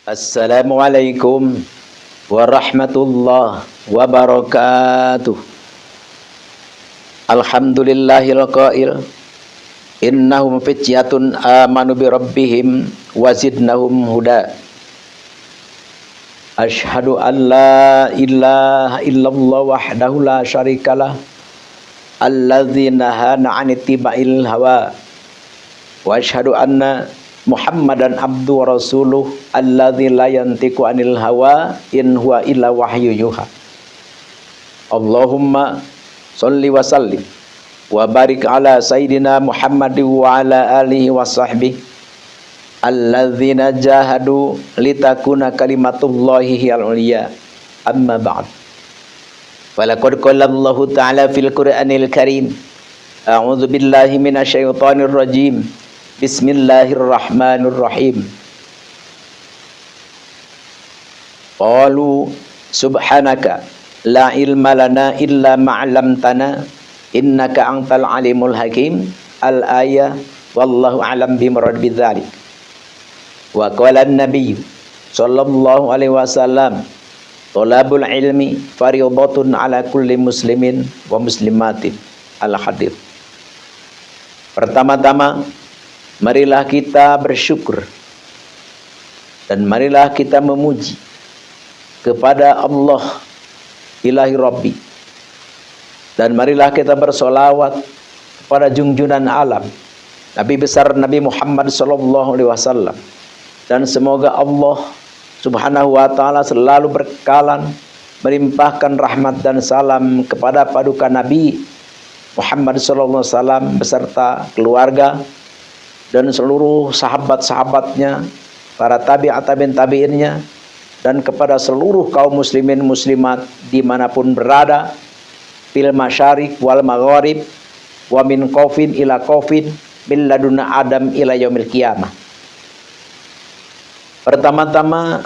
Assalamualaikum warahmatullahi wabarakatuh. Alhamdulillahil qail innahum fityatun amanu bi rabbihim wazidnahum huda. Asyhadu an la ilaha illallah wahdahu la syarikalah alladzi nahana 'anit tiba'il hawa wa asyhadu anna Muhammadan abdu wa rasuluh alladzi la yantiqu 'anil hawa in huwa illa wahyu yuha. Allahumma sholli wa sallim wa barik ala sayyidina Muhammadin wa ala alihi wa sahbihi alladzina jahadu litakuna kalimatullahi hiyal ulya. Amma ba'd. Walaqad qala Allahu ta'ala fil Qur'anil Karim, a'udzu billahi minasyaitonir rajim. Bismillahirrahmanirrahim. Qalu subhanaka la ilma lana illa ma'lamtana innaka antal alimul hakim. Al-ayah wallahu a'lam bimurad bidzalik. Wa qala an-nabiy sallallahu alaihi wasallam, thalabul ilmi fardhatun ala kulli muslimin wa muslimatin. Al-hadits. Pertama-tama, marilah kita bersyukur dan marilah kita memuji kepada Allah ilahi Rabbi, dan marilah kita bersolawat kepada junjungan alam Nabi besar Nabi Muhammad sallallahu alaihi wasallam, dan semoga Allah subhanahu wa ta'ala selalu berkalan melimpahkan rahmat dan salam kepada paduka Nabi Muhammad sallallahu alaihi wasallam beserta keluarga dan seluruh sahabat-sahabatnya, para tabi'in-tabi'innya, dan kepada seluruh kaum muslimin muslimat dimanapun berada, fil masyarik wal magharib wa min qaufin ila qaufin min laduna adam ila yaumil qiyamah. Pertama-tama,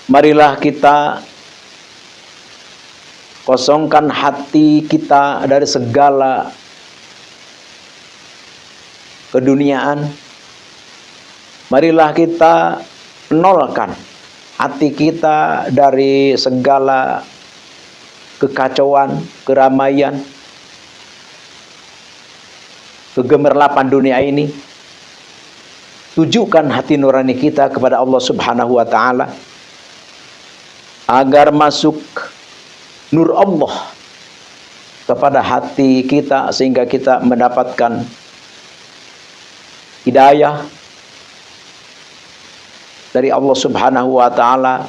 marilah kita kosongkan hati kita dari segala keduniaan. Marilah kita nolkan hati kita dari segala kekacauan, keramaian, kegemerlapan dunia ini. Tujukan hati nurani kita kepada Allah subhanahu wa ta'ala agar masuk nur Allah kepada hati kita sehingga kita mendapatkan hidayah dari Allah subhanahu wa ta'ala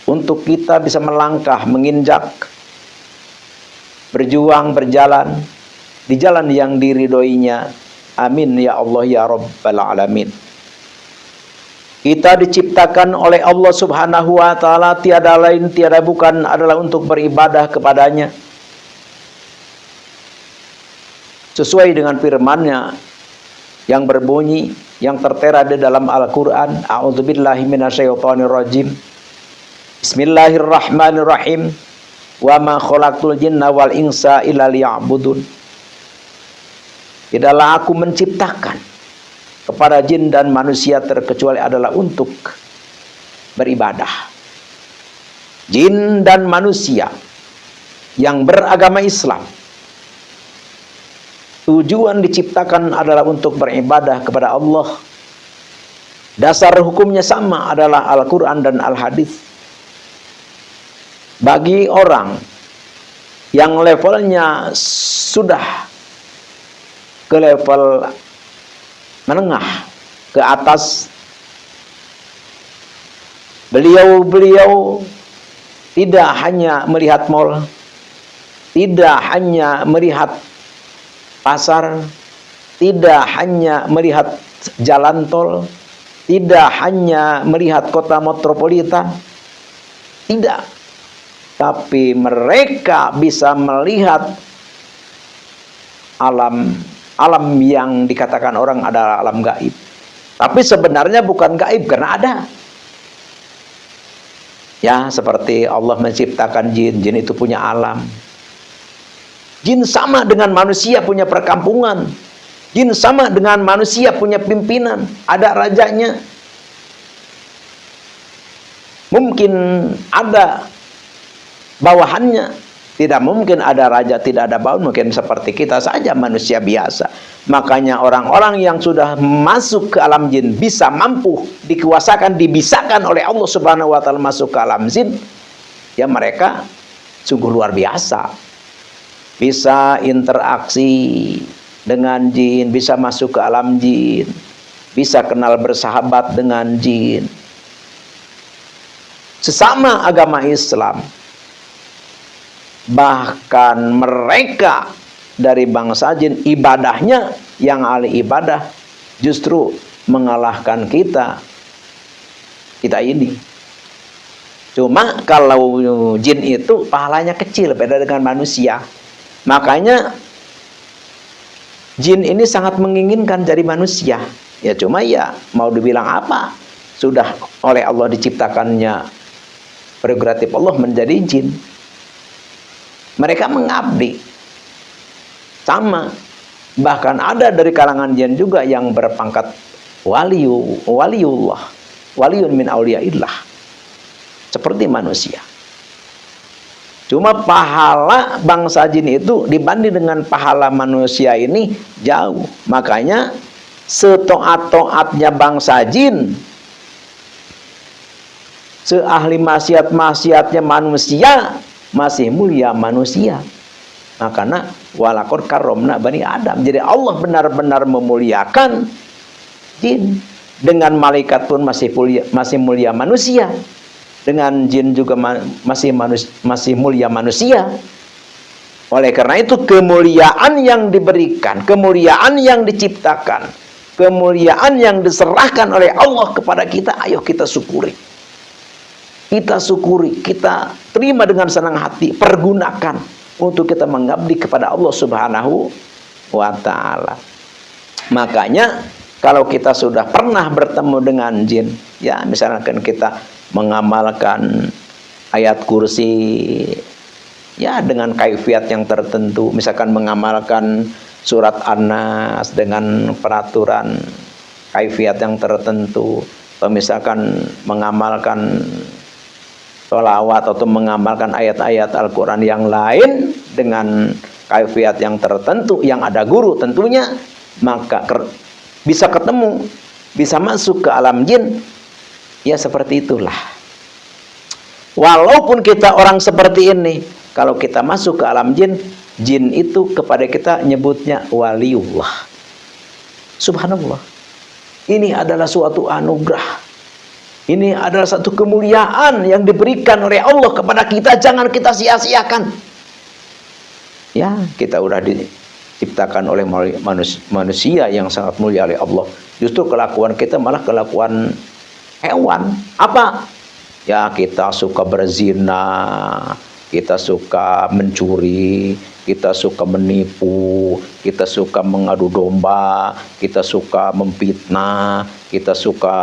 untuk kita bisa melangkah, menginjak, berjuang, berjalan di jalan yang diridhoinya. Amin ya Allah ya Rabbal alamin. Kita diciptakan oleh Allah subhanahu wa ta'ala tiada lain tiada bukan adalah untuk beribadah kepadanya sesuai dengan firman-Nya yang berbunyi, yang tertera di dalam Al-Quran. A'udzubillahi minasyaitonir rajim. Bismillahirrahmanirrahim. Wa ma khalaqtul jinna wal insa illa liya'budun. Tidaklah aku menciptakan kepada jin dan manusia terkecuali adalah untuk beribadah. Jin dan manusia yang beragama Islam, tujuan diciptakan adalah untuk beribadah kepada Allah. Dasar hukumnya sama, adalah Al-Quran dan Al-Hadis. Bagi orang yang levelnya sudah ke level menengah ke atas, beliau tidak hanya melihat mal, tidak hanya melihat pasar, tidak hanya melihat jalan tol, tidak hanya melihat kota metropolitan, tidak, tapi mereka bisa melihat alam yang dikatakan orang adalah alam gaib, tapi sebenarnya bukan gaib karena ada. Ya, seperti Allah menciptakan jin, jin itu punya alam. Jin sama dengan manusia punya perkampungan. Jin sama dengan manusia punya pimpinan, ada rajanya. mungkin ada bawahannya. Tidak mungkin ada raja, tidak ada bawahan, mungkin seperti kita saja manusia biasa. Makanya orang-orang yang sudah masuk ke alam jin bisa mampu dikuasakan, dibisakan oleh Allah Subhanahu wa taala masuk ke alam jin. Ya mereka sungguh luar biasa. Bisa interaksi dengan jin, bisa masuk ke alam jin, bisa kenal bersahabat dengan jin. Sesama agama Islam. Bahkan mereka dari bangsa jin ibadahnya yang ahli ibadah justru mengalahkan kita ini. Cuma kalau jin itu pahalanya kecil beda dengan manusia. Makanya jin ini sangat menginginkan jadi manusia. Ya cuma ya mau dibilang apa? Sudah oleh Allah diciptakannya prerogatif Allah menjadi jin. Mereka mengabdi sama, bahkan ada dari kalangan jin juga yang berpangkat waliullah, waliun min auliyaillah, seperti manusia. Cuma pahala bangsa jin itu dibanding dengan pahala manusia ini jauh. Makanya setoat-toatnya bangsa jin, seahli maksiat-maksiatnya manusia, masih mulia manusia. Makanya walaqad karramna bani Adam. Jadi Allah benar-benar memuliakan jin. Dengan malaikat pun masih mulia manusia. Dengan jin juga masih mulia manusia. Oleh karena itu kemuliaan yang diberikan, kemuliaan yang diciptakan, kemuliaan yang diserahkan oleh Allah kepada kita, ayo kita syukuri. Kita syukuri, kita terima dengan senang hati, pergunakan untuk kita mengabdi kepada Allah Subhanahu wa taala. Makanya kalau kita sudah pernah bertemu dengan jin, ya misalkan kita mengamalkan ayat kursi ya dengan kaifiat yang tertentu, misalkan mengamalkan surat An-Nas dengan peraturan kaifiat yang tertentu, atau misalkan mengamalkan sholawat atau mengamalkan ayat-ayat Al-Quran yang lain dengan kaifiat yang tertentu, yang ada guru tentunya, maka bisa ketemu, bisa masuk ke alam jin. Ya seperti itulah. Walaupun kita orang seperti ini, kalau kita masuk ke alam jin, jin itu kepada kita nyebutnya waliullah. Subhanallah. Ini adalah suatu anugerah. Ini adalah satu kemuliaan yang diberikan oleh Allah kepada kita. Jangan kita sia-siakan. Ya, kita udah diciptakan oleh manusia yang sangat mulia oleh Allah. Justru kelakuan kita malah kelakuan hewan. Apa? Ya, kita suka berzina, kita suka mencuri, kita suka menipu, kita suka mengadu domba, kita suka memfitnah, kita suka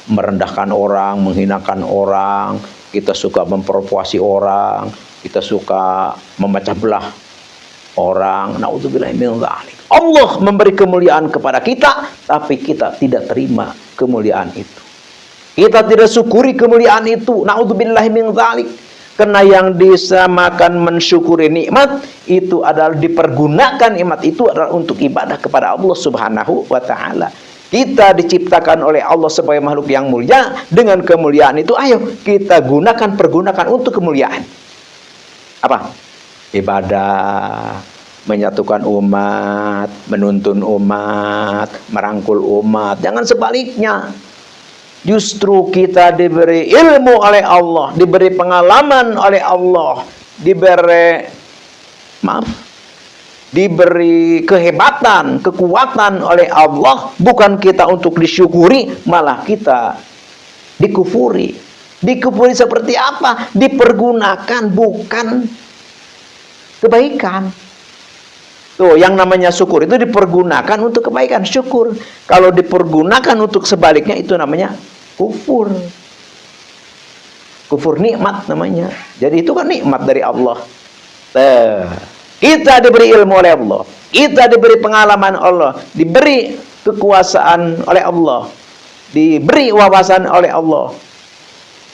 merendahkan orang, menghinakan orang, kita suka memprovokasi orang, kita suka memecah belah orang. Naudzubillahi min dzalik. Allah memberi kemuliaan kepada kita, tapi kita tidak terima kemuliaan itu. Kita tidak syukuri kemuliaan itu. Naudzubillahi min dzalik. Karena yang disamakan mensyukuri nikmat itu adalah dipergunakan nikmat itu adalah untuk ibadah kepada Allah Subhanahu wa taala. Kita diciptakan oleh Allah sebagai makhluk yang mulia. Dengan kemuliaan itu ayo kita pergunakan untuk kemuliaan. Apa? Ibadah, menyatukan umat, menuntun umat, merangkul umat. Jangan sebaliknya. Justru kita diberi ilmu oleh Allah, diberi pengalaman oleh Allah, diberi kehebatan, kekuatan oleh Allah, bukan kita untuk disyukuri, malah kita dikufuri. Dikufuri seperti apa? Dipergunakan bukan kebaikan. Tuh, yang namanya syukur itu dipergunakan untuk kebaikan, syukur. Kalau dipergunakan untuk sebaliknya itu namanya kufur. Kufur nikmat namanya. Jadi itu kan nikmat dari Allah. Kita diberi ilmu oleh Allah, kita diberi pengalaman Allah, diberi kekuasaan oleh Allah, diberi wawasan oleh Allah.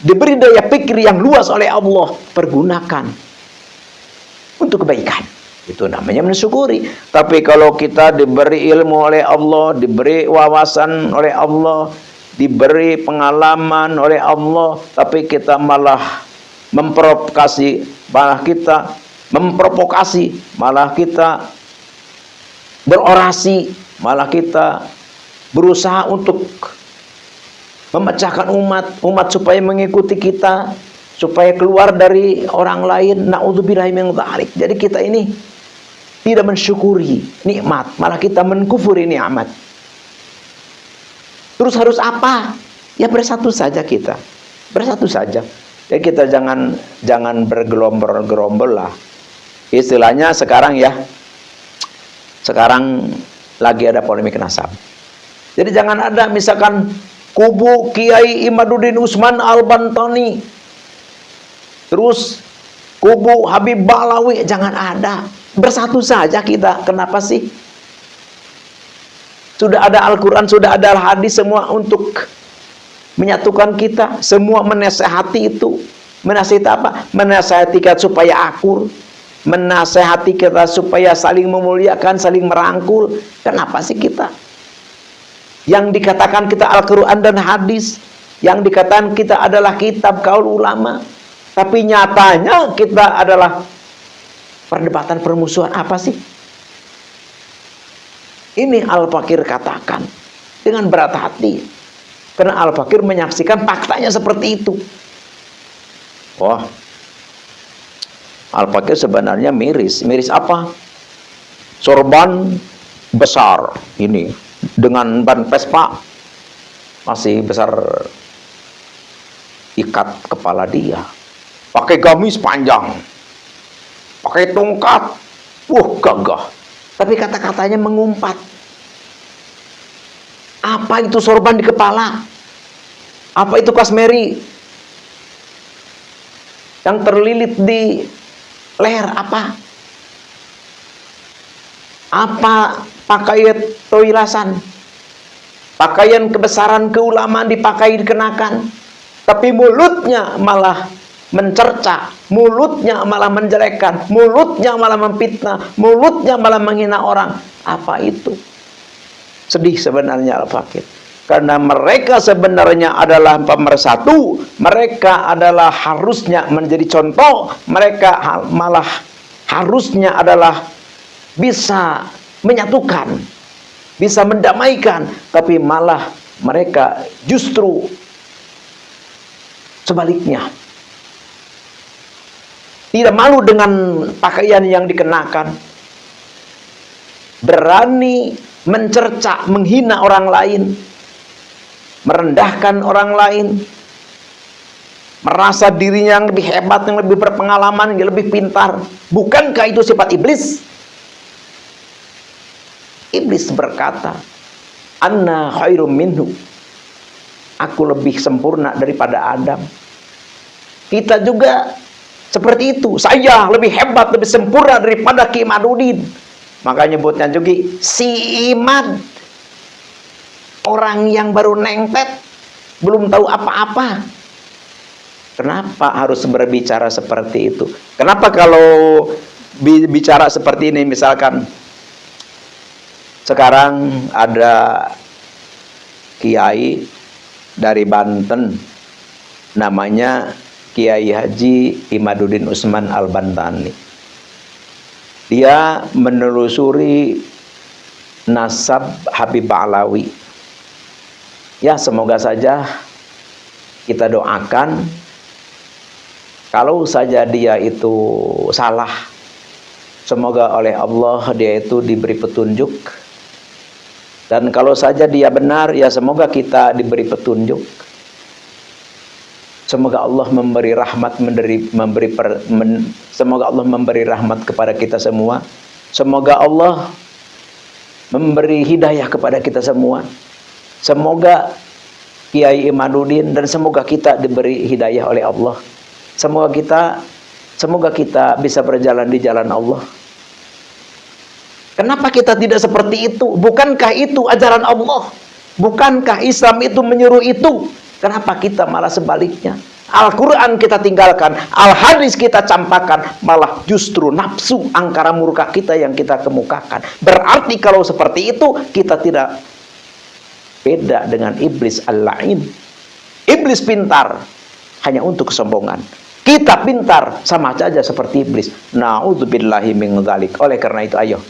diberi daya pikir yang luas oleh Allah, pergunakan untuk kebaikan. Itu namanya mensyukuri. Tapi kalau kita diberi ilmu oleh Allah, diberi wawasan oleh Allah, diberi pengalaman oleh Allah, tapi kita malah memprovokasi, malah kita berorasi, malah kita berusaha untuk memecahkan umat supaya mengikuti kita, supaya keluar dari orang lain. Na'udzubillahi min dzalik. Jadi kita ini tidak mensyukuri nikmat, malah kita mengkufuri nikmat. Terus harus apa? Ya bersatu saja kita. Bersatu saja. Ya kita jangan bergerombol-gerombol lah. Istilahnya sekarang ya. Sekarang lagi ada polemik nasab. Jadi jangan ada misalkan kubu Kiai Imaduddin Usman Al-Bantani, terus kubu Habib Ba'alawi, jangan ada. Bersatu saja kita. Kenapa sih? Sudah ada Al-Quran, sudah ada hadis, semua untuk menyatukan kita. Semua menasehati itu. Menasehati apa? Menasehati kita supaya akur, menasehati kita supaya saling memuliakan, saling merangkul. Kenapa sih kita? Yang dikatakan kita Al-Quran dan hadis, yang dikatakan kita adalah kitab kaul ulama, tapi nyatanya kita adalah perdebatan permusuhan. Apa sih? Ini Al-Fakir katakan dengan berat hati, karena Al-Fakir menyaksikan faktanya seperti itu. Wah, Al-Fakir sebenarnya miris. Miris apa? Sorban besar ini dengan ban Vespa masih besar ikat kepala dia, pakai gamis panjang, pakai tongkat, gagah. Tapi kata-katanya mengumpat. Apa itu sorban di kepala? Apa itu kasmeri yang terlilit di leher? Apa pakaian toilasan? Pakaian kebesaran keulamaan dipakai, dikenakan. Tapi mulutnya malah mencerca, mulutnya malah menjelekkan, mulutnya malah memfitnah, mulutnya malah menghina orang. Apa itu? Sedih sebenarnya Al-Fakir. Karena mereka sebenarnya adalah pemersatu, mereka adalah harusnya menjadi contoh, mereka malah harusnya adalah bisa menyatukan, bisa mendamaikan, tapi malah mereka justru sebaliknya. Tidak malu dengan pakaian yang dikenakan, berani mencerca, menghina orang lain, merendahkan orang lain, merasa dirinya yang lebih hebat, yang lebih berpengalaman, yang lebih pintar. Bukankah itu sifat iblis? Iblis berkata, "Anna khairum minhu." Aku lebih sempurna daripada Adam. Kita juga seperti itu. Saya lebih hebat, lebih sempurna daripada Ki Imaduddin. Makanya nyebutnya juga si Imad. Orang yang baru nengtet, belum tahu apa-apa. Kenapa harus berbicara seperti itu? Kenapa kalau bicara seperti ini, misalkan sekarang ada kiai dari Banten, namanya Kiai Haji Imaduddin Usman Al-Bantani. Dia menelusuri nasab Habib Ba'alawi. Ya, semoga saja kita doakan, kalau saja dia itu salah, semoga oleh Allah dia itu diberi petunjuk. Dan kalau saja dia benar, ya semoga kita diberi petunjuk. Semoga Allah memberi rahmat, semoga Allah memberi rahmat kepada kita semua. Semoga Allah memberi hidayah kepada kita semua. Semoga Kiai Imaduddin dan semoga kita diberi hidayah oleh Allah. Semoga kita bisa berjalan di jalan Allah. Kenapa kita tidak seperti itu? Bukankah itu ajaran Allah? Bukankah Islam itu menyuruh itu? Kenapa kita malah sebaliknya? Al-Quran kita tinggalkan, Al-Hadis kita campakkan, malah justru nafsu angkara murka kita yang kita kemukakan. Berarti kalau seperti itu, kita tidak beda dengan iblis al-la'in. Iblis pintar hanya untuk kesombongan. Kita pintar sama saja seperti iblis. Na'udzubillahi min dzalik. Oleh karena itu, ayo,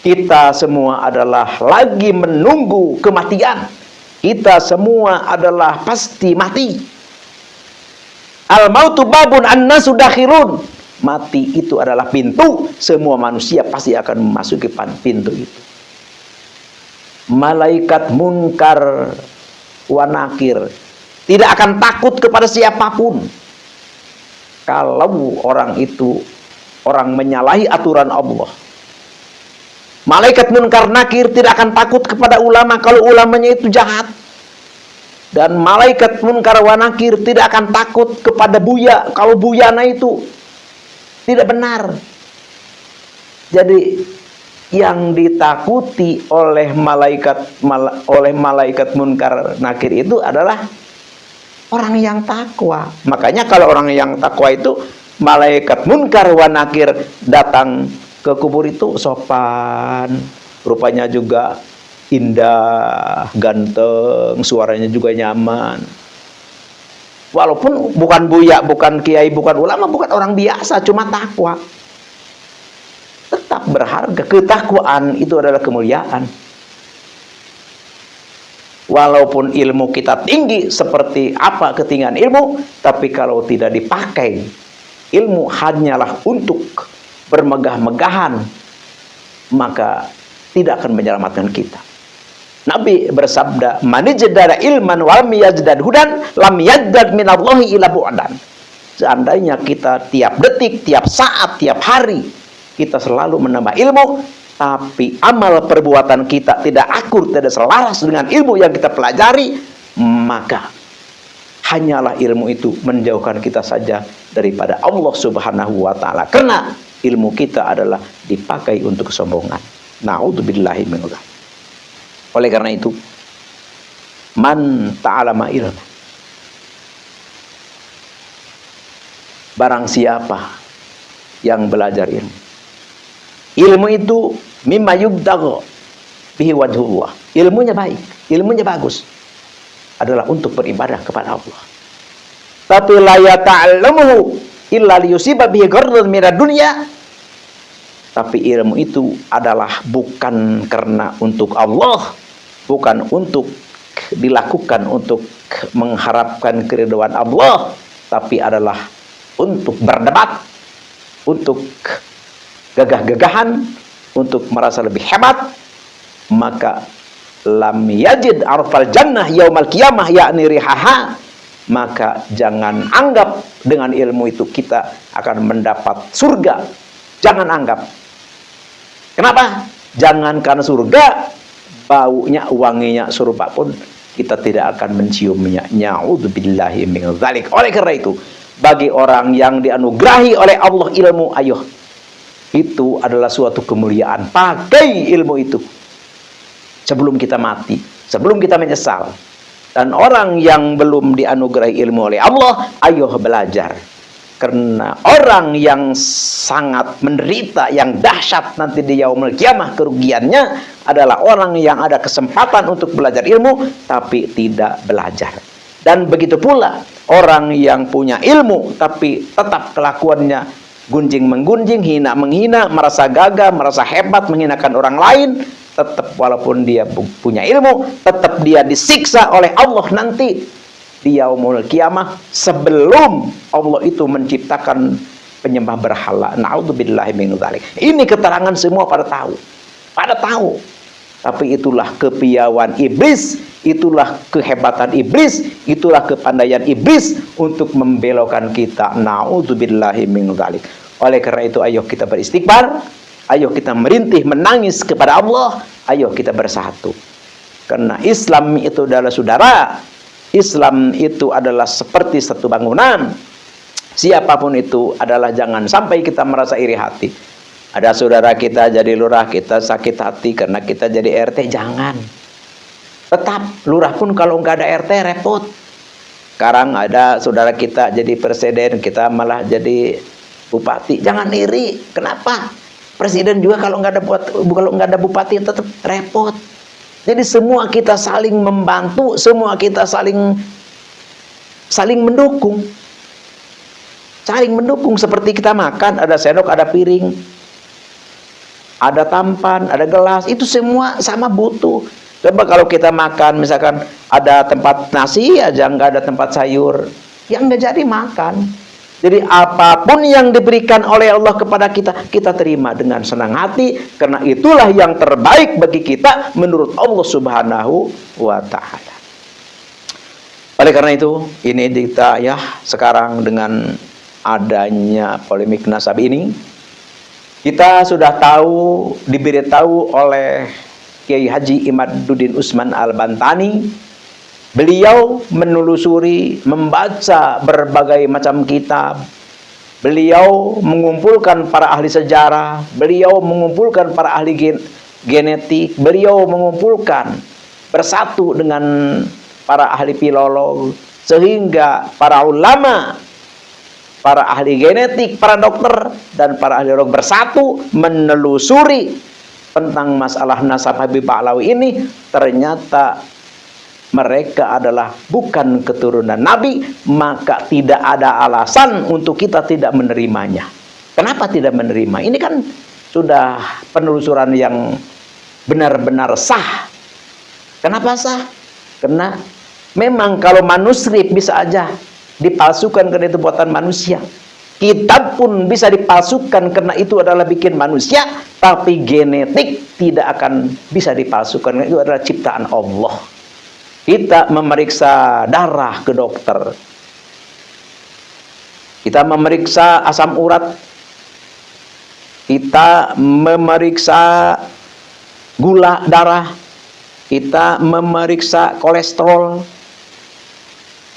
kita semua adalah lagi menunggu kematian. Kita semua adalah pasti mati. Al-mautu babun an-nasu dakhilun. Mati itu adalah pintu. Semua manusia pasti akan memasuki pintu itu. Malaikat munkar wa nakir tidak akan takut kepada siapapun. Kalau orang itu orang menyalahi aturan Allah. Malaikat munkar nakir tidak akan takut kepada ulama kalau ulamanya itu jahat. Dan malaikat munkar wa nakir tidak akan takut kepada buya kalau buyana itu tidak benar. Jadi yang ditakuti oleh malaikat munkar nakir itu adalah orang yang takwa. Makanya kalau orang yang takwa itu, malaikat munkar wa nakir datang ke kubur itu sopan, rupanya juga indah, ganteng, suaranya juga nyaman. Walaupun bukan buya, bukan kiai, bukan ulama, bukan orang biasa, cuma takwa. Tetap berharga. Ketakwaan itu adalah kemuliaan. Walaupun ilmu kita tinggi seperti apa ketinggian ilmu, tapi kalau tidak dipakai, ilmu hanyalah untuk bermegah-megahan, maka tidak akan menyelamatkan kita. Nabi bersabda, "Man jaddada ilman wa lam yazdad hudan, lam yazdad minallahi illa bu'dan." Seandainya kita tiap detik, tiap saat, tiap hari kita selalu menambah ilmu, tapi amal perbuatan kita tidak akur, tidak selaras dengan ilmu yang kita pelajari, maka hanyalah ilmu itu menjauhkan kita saja daripada Allah Subhanahu wa ta'ala. Karena ilmu kita adalah dipakai untuk kesombongan. Na'udzubillahi min dzalik. Oleh karena itu, man ta'alama ilmu, barang siapa yang belajar ilmu, ilmu itu mimma yubtagha bihi wajhullah, ilmunya baik, ilmunya bagus, adalah untuk beribadah kepada Allah. Tapi la yata'allamuhu illa liyusiba bihi ghardan minad dunya. Tapi ilmu itu adalah bukan karena untuk Allah, bukan untuk dilakukan untuk mengharapkan keridhaan Allah, tapi adalah untuk berdebat, untuk gagah-gagahan, untuk merasa lebih hebat. Maka lam yajid arfal jannah yaumal qiyamah yakni rihaha, maka jangan anggap dengan ilmu itu kita akan mendapat surga. Jangan anggap. Kenapa? Jangankan surga, baunya, wanginya surga pun kita tidak akan menciumnya. Na'udzubillahi min dzalik. Oleh karena itu, bagi orang yang dianugerahi oleh Allah ilmu, ayo, itu adalah suatu kemuliaan. Pakai ilmu itu sebelum kita mati, sebelum kita menyesal. Dan orang yang belum dianugerahi ilmu oleh Allah, ayo belajar. Karena orang yang sangat menderita, yang dahsyat nanti di yaumul qiyamah, kerugiannya adalah orang yang ada kesempatan untuk belajar ilmu tapi tidak belajar. Dan begitu pula orang yang punya ilmu tapi tetap kelakuannya gunjing menggunjing, hina menghina, merasa gagah, merasa hebat, menghinakan orang lain, tetap walaupun dia punya ilmu, tetap dia disiksa oleh Allah nanti di yaumul qiyamah sebelum Allah itu menciptakan penyembah berhala. Na'udzubillahi min dzalik. Ini keterangan semua pada tahu. Pada tahu. Tapi itulah kepiawaian iblis, itulah kehebatan iblis, itulah kepandaian iblis untuk membelokkan kita. Na'udzubillahi min dzalik. Oleh karena itu, ayo kita beristighfar, ayo kita merintih menangis kepada Allah, ayo kita bersatu. Karena Islam itu adalah saudara. Islam itu adalah seperti satu bangunan. Siapapun itu adalah, jangan sampai kita merasa iri hati. Ada saudara kita jadi lurah, kita sakit hati karena kita jadi RT. Jangan. Tetap lurah pun kalau nggak ada RT repot. Sekarang ada saudara kita jadi presiden, kita malah jadi bupati. Jangan iri. Kenapa? Presiden juga kalau nggak ada bupati tetap repot. Jadi semua kita saling membantu, semua kita saling mendukung. Saling mendukung. Seperti kita makan, ada sendok, ada piring, ada tampan, ada gelas, itu semua sama butuh. Coba kalau kita makan, misalkan ada tempat nasi aja nggak ada tempat sayur, yang nggak jadi makan. Jadi apapun yang diberikan oleh Allah kepada kita, kita terima dengan senang hati, karena itulah yang terbaik bagi kita menurut Allah Subhanahu wa Ta'ala. Oleh karena itu, ini kita ya sekarang dengan adanya polemik nasab ini, kita sudah tahu, diberitahu oleh Kiai Haji Imaduddin Usman Al-Bantani. Beliau menelusuri, membaca berbagai macam kitab. Beliau mengumpulkan para ahli sejarah, beliau mengumpulkan para ahli genetik, beliau mengumpulkan bersatu dengan para ahli filolog, sehingga para ulama, para ahli genetik, para dokter, dan para ahli roh bersatu menelusuri tentang masalah nasab Habib Ba'alawi ini. Ternyata mereka adalah bukan keturunan Nabi, maka tidak ada alasan untuk kita tidak menerimanya. Kenapa tidak menerima? Ini kan sudah penelusuran yang benar-benar sah. Kenapa sah? Karena memang kalau manuskrip bisa aja dipalsukan karena itu buatan manusia. Kitab pun bisa dipalsukan karena itu adalah bikin manusia, tapi genetik tidak akan bisa dipalsukan karena itu adalah ciptaan Allah. Kita memeriksa darah ke dokter, kita memeriksa asam urat, kita memeriksa gula darah, kita memeriksa kolesterol,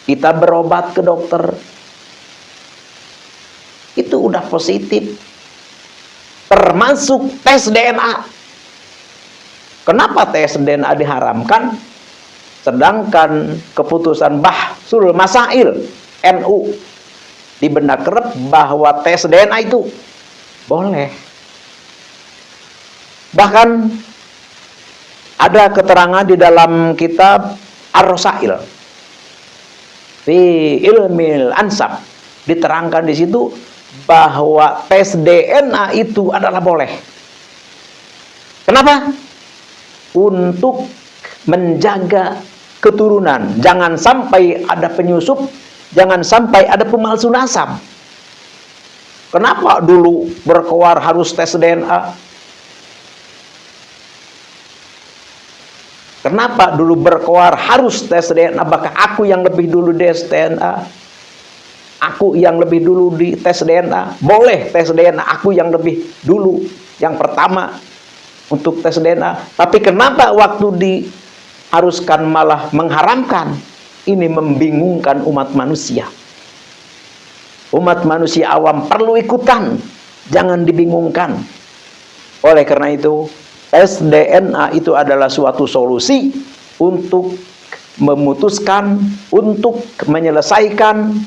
kita berobat ke dokter, itu udah positif. Termasuk tes DNA. Kenapa tes DNA diharamkan? Sedangkan keputusan Bahsul Masail NU di Benda Kerep bahwa tes DNA itu boleh. Bahkan ada keterangan di dalam kitab Ar-Rasail fi Ilmil Ansab, diterangkan di situ bahwa tes DNA itu adalah boleh. Kenapa? Untuk menjaga keturunan, jangan sampai ada penyusup, jangan sampai ada pemalsu nasab. Kenapa dulu berkoar harus tes DNA? Kenapa dulu berkoar harus tes DNA? Bahkan aku yang lebih dulu tes DNA, aku yang lebih dulu di tes DNA. Boleh tes DNA, aku yang lebih dulu, yang pertama untuk tes DNA. Tapi kenapa waktu diharuskan malah mengharamkan? Ini membingungkan umat manusia. Umat manusia awam perlu ikutan, jangan dibingungkan. Oleh karena itu, tes DNA itu adalah suatu solusi untuk memutuskan, untuk menyelesaikan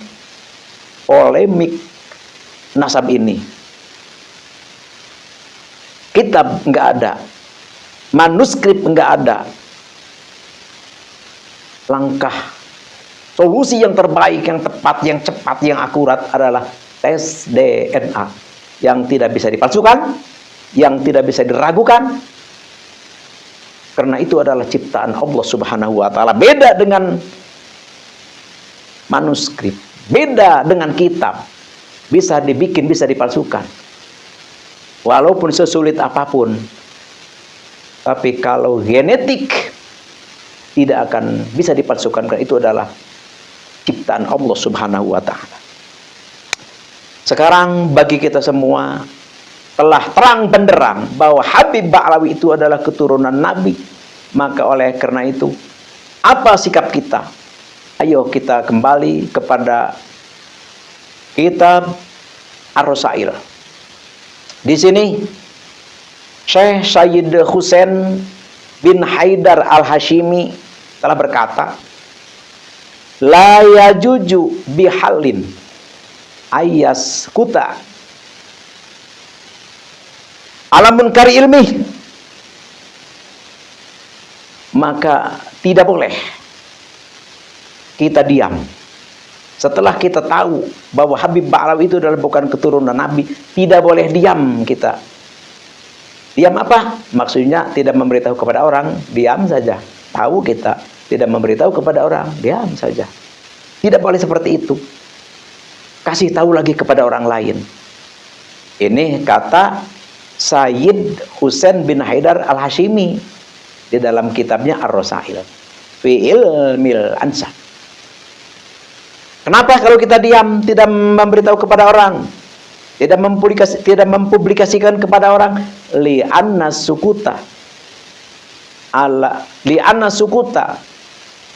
polemik nasab ini. Kitab nggak ada, manuskrip nggak ada. Langkah solusi yang terbaik, yang tepat, yang cepat, yang akurat adalah tes DNA yang tidak bisa dipalsukan, yang tidak bisa diragukan, karena itu adalah ciptaan Allah Subhanahu wa Ta'ala. Beda dengan manuskrip, beda dengan kitab, bisa dibikin, bisa dipalsukan, walaupun sesulit apapun. Tapi kalau genetik tidak akan bisa dipalsukan, karena itu adalah ciptaan Allah Subhanahu wa Ta'ala. Sekarang bagi kita semua telah terang benderang bahwa Habib Ba'alawi itu adalah keturunan Nabi. Maka oleh karena itu, apa sikap kita? Ayo kita kembali kepada kitab Ar-Rasail. Di sini Syekh Sayyid Husain bin Haidar Al-Hashimi telah berkata, La yajuju bihalin ayas kuta alamun kari ilmi, maka tidak boleh kita diam setelah kita tahu bahwa Habib Ba'alawi itu adalah bukan keturunan Nabi. Tidak boleh diam kita. Diam apa? Maksudnya tidak memberitahu kepada orang, diam saja. Tahu kita, tidak memberitahu kepada orang, diam saja. Tidak boleh seperti itu. Kasih tahu lagi kepada orang lain. Ini kata Sayyid Husain bin Haidar Al-Hashimi di dalam kitabnya Ar-Rasail fi Ilmil Ansab. Kenapa kalau kita diam, tidak memberitahu kepada orang, tidak mempublikasikan kepada orang? Li'anna sukuta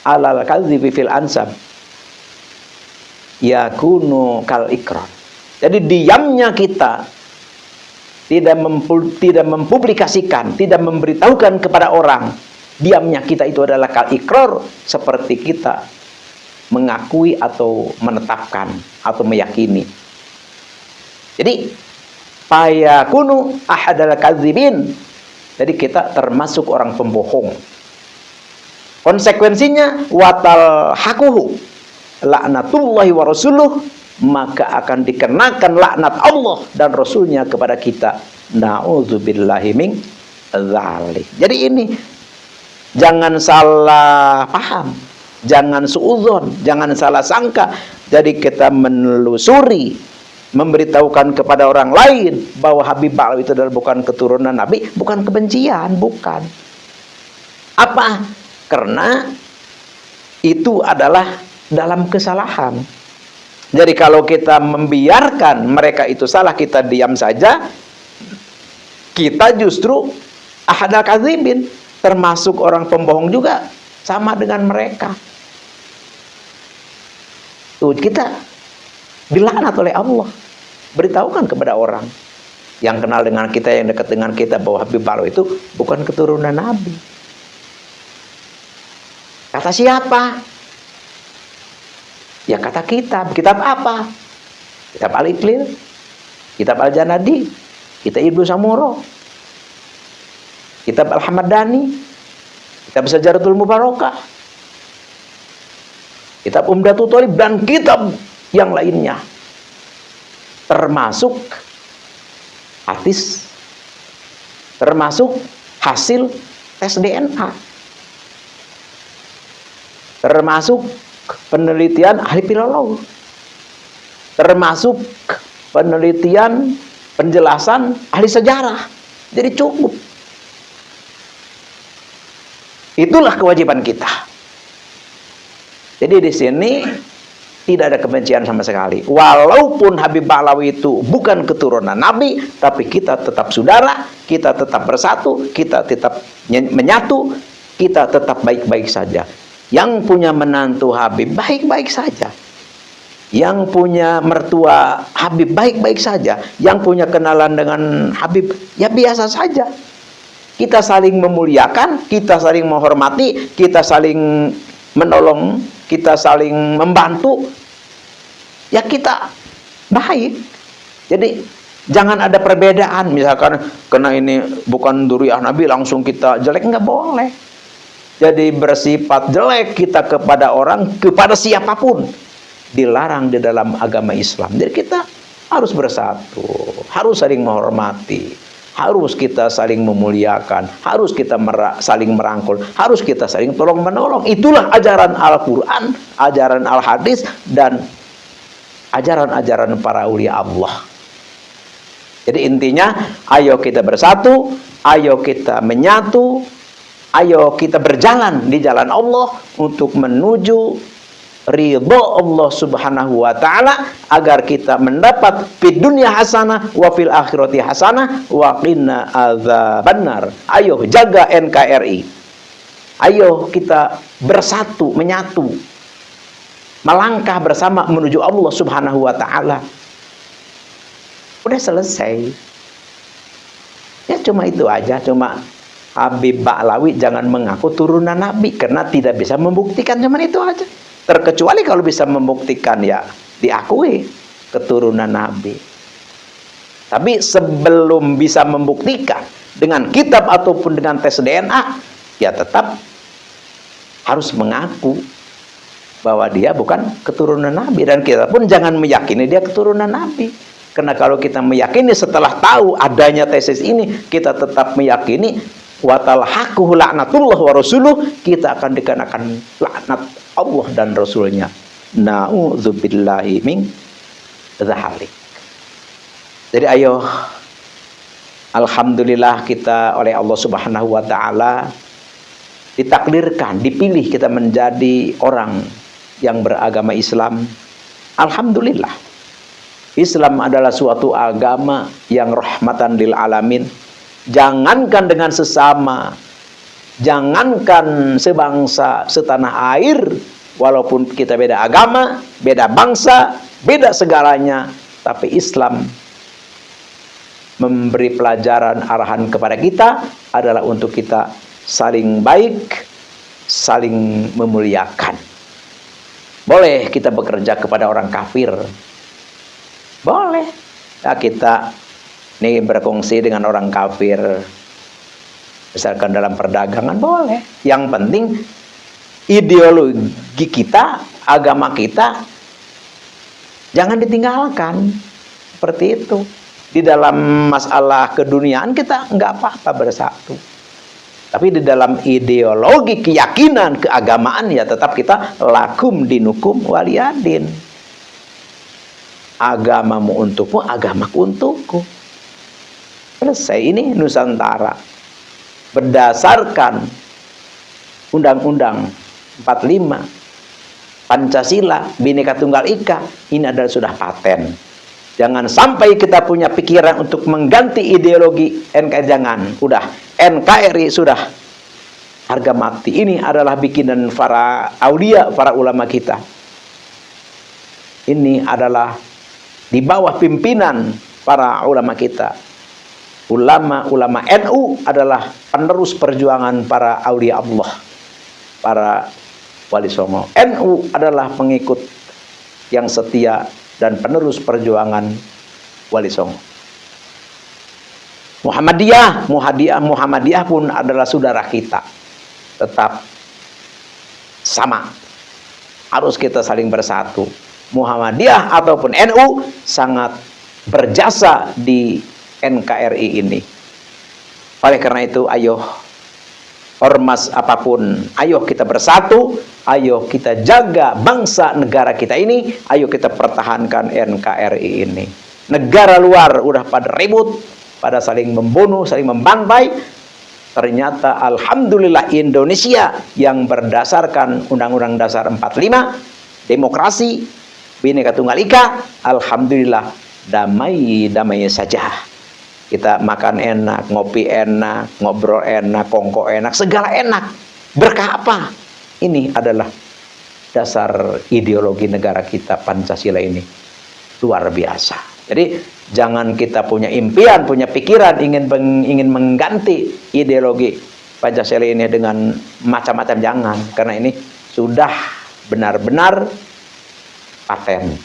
alal kadhibi fil ansab yakunu kal ikrar. Jadi diamnya kita, tidak mempublikasikan, tidak memberitahukan kepada orang, diamnya kita itu adalah kal ikrar, seperti kita mengakui atau menetapkan atau meyakini. Jadi fayakunu ahadal kadzibin. Jadi kita termasuk orang pembohong. Konsekuensinya watal hakuhu laknatullahi wa rasuluh, maka akan dikenakan laknat Allah dan Rasulnya kepada kita. Na'udzubillahi min dzalik. Jadi ini jangan salah paham, jangan suudzon, jangan salah sangka. Jadi kita menelusuri, memberitahukan kepada orang lain bahwa Habib Ba'alawi itu adalah bukan keturunan Nabi, bukan kebencian, bukan. Apa? Karena itu adalah dalam kesalahan. Jadi kalau kita membiarkan mereka itu salah, kita diam saja, kita justru ahadal kadzibin, termasuk orang pembohong juga, sama dengan mereka. Tuh, kita dilaknat oleh Allah. Beritahukan kepada orang yang kenal dengan kita, yang dekat dengan kita, bahwa Habib Ba'alawi itu bukan keturunan Nabi. Kata siapa? Ya kata kitab. Kitab apa? Kitab Al-Iqlil, kitab Al-Janadi, kitab Ibnu Samuro, kitab Al-Hamadani, kitab Sajaratul Mubarakah, kitab Umdatul Thalib, dan kitab yang lainnya, termasuk hadis, termasuk hasil tes DNA, termasuk penelitian ahli filolog, termasuk penelitian penjelasan ahli sejarah. Jadi cukup. Itulah kewajiban kita. Jadi di sini tidak ada kebencian sama sekali. Walaupun Habib Ba'alawi itu bukan keturunan Nabi, tapi kita tetap saudara, kita tetap bersatu, kita tetap menyatu, kita tetap baik-baik saja. Yang punya menantu Habib baik-baik saja. Yang punya mertua Habib baik-baik saja. Yang punya kenalan dengan Habib ya biasa saja. Kita saling memuliakan, kita saling menghormati, kita saling menolong, kita saling membantu, ya kita baik. Jadi jangan ada perbedaan. Misalkan karena ini bukan dzurriyyah Nabi langsung kita jelek, nggak boleh. Jadi bersifat jelek kita kepada orang, kepada siapapun, dilarang di dalam agama Islam. Jadi kita harus bersatu, harus saling menghormati, harus kita saling memuliakan, harus kita saling merangkul, harus kita saling tolong menolong. Itulah ajaran Al-Quran, ajaran Al-Hadis, dan ajaran-ajaran para aulia Allah. Jadi intinya, ayo kita bersatu, ayo kita menyatu, ayo kita berjalan di jalan Allah untuk menuju ridho Allah Subhanahu wa ta'ala, agar kita mendapat fid dunya hasanah wa fil akhirati hasanah wa qina adzabannar. Ayo jaga NKRI. Ayo kita bersatu, menyatu, melangkah bersama menuju Allah Subhanahu wa ta'ala. Udah selesai. Ya cuma itu aja, cuma Habib Ba'alawi jangan mengaku turunan Nabi karena tidak bisa membuktikan, cuma itu aja. terkecuali kalau bisa membuktikan, ya diakui keturunan Nabi. Tapi sebelum bisa membuktikan dengan kitab ataupun dengan tes DNA, ya tetap harus mengaku bahwa dia bukan keturunan Nabi. Dan kita pun jangan meyakini dia keturunan Nabi. Karena kalau kita meyakini setelah tahu adanya tesis ini, kita tetap meyakini watalhaquhu la'natullah wa rasuluh, kita akan dikenakan laknat Allah dan Rasulnya. Na'udzubillahi min dzalik. Jadi ayo, alhamdulillah kita oleh Allah Subhanahu wa taala ditakdirkan, dipilih kita menjadi orang yang beragama Islam. Alhamdulillah. Islam adalah suatu agama yang rahmatan lil alamin. Jangankan dengan sesama, jangankan sebangsa, setanah air, walaupun kita beda agama, beda bangsa, beda segalanya, tapi Islam memberi pelajaran arahan kepada kita adalah untuk kita saling baik, saling memuliakan. Boleh kita bekerja kepada orang kafir, boleh ya, kita ini berkongsi dengan orang kafir, misalkan dalam perdagangan, boleh. Yang penting ideologi kita, agama kita jangan ditinggalkan. Seperti itu. Di dalam masalah keduniaan kita nggak apa-apa bersatu. Tapi di dalam ideologi, keyakinan, keagamaan, ya tetap kita lakum dinukum waliyadin. Agamamu untukmu, agamaku untukku. Selesai. Ini Nusantara. Berdasarkan Undang-Undang 45, Pancasila, Bhinneka Tunggal Ika, ini adalah sudah paten. Jangan sampai kita punya pikiran untuk mengganti ideologi NKRI, jangan. Udah, NKRI sudah harga mati. Ini adalah bikinan para aulia, para ulama kita. Ini adalah di bawah pimpinan para ulama kita. Ulama-ulama NU adalah penerus perjuangan para aulia Allah, para wali songo. NU adalah pengikut yang setia dan penerus perjuangan wali songo. Muhammadiyah pun adalah saudara kita. Tetap sama. Harus kita saling bersatu. Muhammadiyah ataupun NU sangat berjasa di NKRI ini. Oleh karena itu, ayo, ormas apapun, ayo kita bersatu, ayo kita jaga bangsa negara kita ini, ayo kita pertahankan NKRI ini. Negara luar udah pada ribut, pada saling membunuh, saling membantai. Ternyata alhamdulillah Indonesia yang berdasarkan Undang-Undang Dasar 45, demokrasi, Bhinneka Tunggal Ika, alhamdulillah damai-damai saja. Kita makan enak, ngopi enak, ngobrol enak, kongko enak, segala enak. Berkah apa? Ini adalah dasar ideologi negara kita, Pancasila ini. Luar biasa. Jadi jangan kita punya impian, punya pikiran ingin mengganti ideologi Pancasila ini dengan macam-macam, jangan. Karena ini sudah benar-benar paten.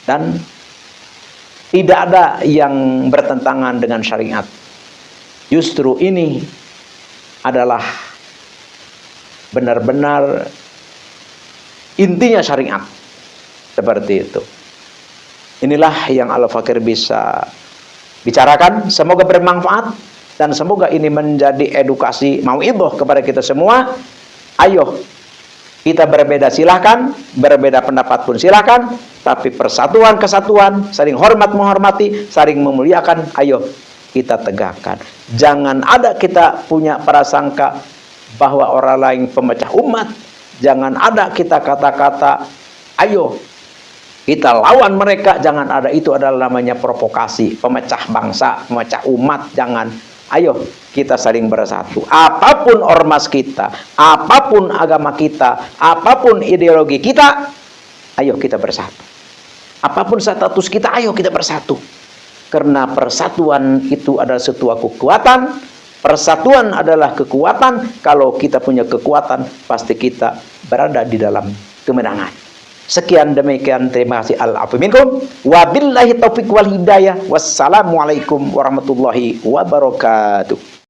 Dan tidak ada yang bertentangan dengan syariat. Justru ini adalah benar-benar intinya syariat. Seperti itu. Inilah yang Al-Fakir bisa bicarakan. Semoga bermanfaat dan semoga ini menjadi edukasi mau'idhah kepada kita semua. Ayo, kita berbeda silahkan, berbeda pendapat pun silahkan, tapi persatuan, kesatuan, saling hormat menghormati, saling memuliakan, ayo kita tegakkan. Jangan ada kita punya prasangka bahwa orang lain pemecah umat. Jangan ada kita kata-kata, ayo kita lawan mereka. Jangan ada, itu adalah namanya provokasi, pemecah bangsa, pemecah umat. Jangan. Ayo kita saling bersatu. Apapun ormas kita, apapun agama kita, apapun ideologi kita, ayo kita bersatu. Apapun status kita, ayo kita bersatu. Karena persatuan itu adalah sebuah kekuatan. Persatuan adalah kekuatan. Kalau kita punya kekuatan, pasti kita berada di dalam kemenangan. Sekian demikian, terima kasih. Al-afu minkum wabillahi taufiq wal hidayah. Wassalamualaikum warahmatullahi wabarakatuh.